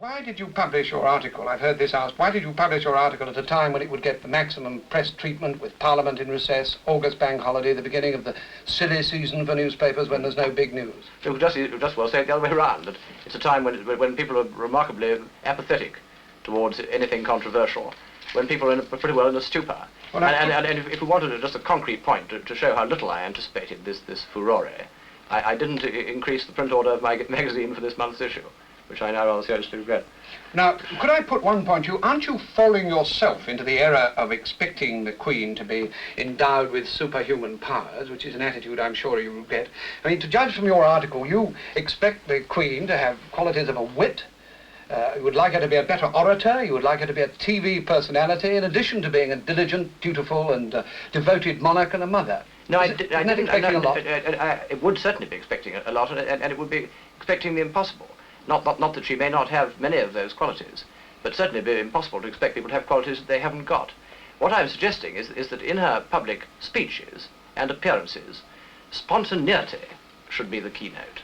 Why did you publish your article? I've heard this asked. Why did you publish your article at a time when it would get the maximum press treatment, with Parliament in recess, August bank holiday, the beginning of the silly season for newspapers when there's no big news? It would just well say it the other way around, that it's a time when people are remarkably apathetic towards anything controversial, when people are pretty well in a stupor. Well, and if we wanted just a concrete point to show how little I anticipated this furore, I didn't increase the print order of my magazine for this month's issue, which I now rather seriously regret. Now, could I put one point to you? Aren't you falling yourself into the error of expecting the Queen to be endowed with superhuman powers, which is an attitude I'm sure you regret? I mean, to judge from your article, you expect the Queen to have qualities of a wit. You would like her to be a better orator. You would like her to be a TV personality, in addition to being a diligent, dutiful, and devoted monarch and a mother. No, I didn't expect a lot. It would certainly be expecting a lot, and it would be expecting the impossible. Not that she may not have many of those qualities, but certainly be impossible to expect people to have qualities that they haven't got. What I'm suggesting is that in her public speeches and appearances, spontaneity should be the keynote.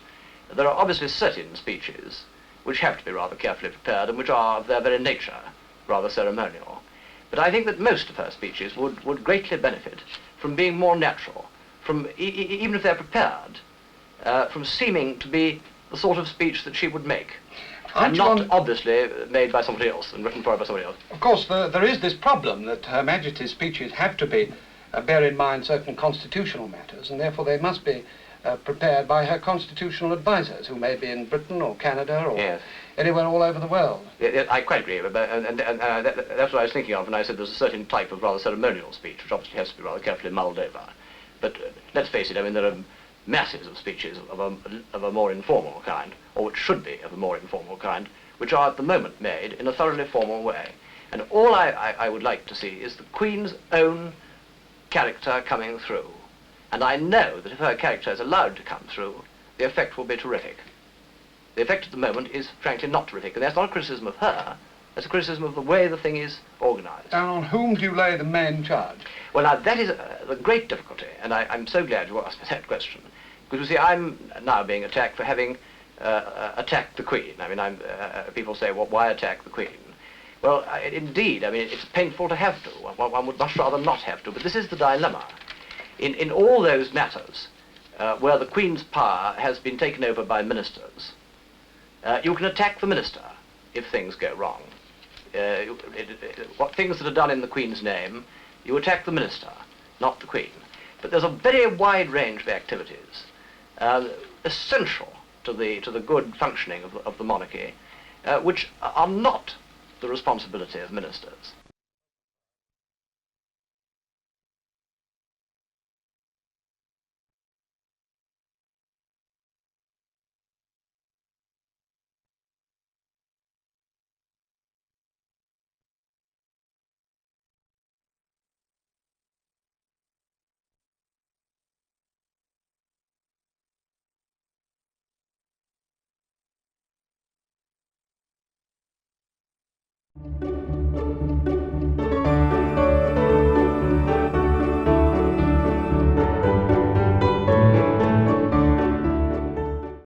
There are obviously certain speeches which have to be rather carefully prepared and which are of their very nature rather ceremonial. But I think that most of her speeches would greatly benefit from being more natural, from, even if they're prepared, from seeming to be the sort of speech that she would make, and not obviously made by somebody else and written for her by somebody else. Of course, there is this problem that Her Majesty's speeches have to be, bear in mind certain constitutional matters, and therefore they must be prepared by her constitutional advisors, who may be in Britain or Canada or anywhere all over the world. Yeah, I quite agree, and that's what I was thinking of when I said there's a certain type of rather ceremonial speech, which obviously has to be rather carefully mulled over. But let's face it, I mean, there are masses of speeches of a more informal kind, or which should be of a more informal kind, which are at the moment made in a thoroughly formal way. And all I would like to see is the Queen's own character coming through. And I know that if her character is allowed to come through, the effect will be terrific. The effect at the moment is frankly not terrific, and that's not a criticism of her, that's a criticism of the way the thing is organised. And on whom do you lay the main charge? Well, now, that is the great difficulty, and I'm so glad you asked me that question. Because, you see, I'm now being attacked for having attacked the Queen. I mean, people say, well, why attack the Queen? Well, indeed, I mean, it's painful to have to. One would much rather not have to, but this is the dilemma. In all those matters where the Queen's power has been taken over by ministers, you can attack the minister if things go wrong. What things that are done in the Queen's name, you attack the minister, not the Queen. But there's a very wide range of activities essential to the good functioning of the monarchy, which are not the responsibility of ministers.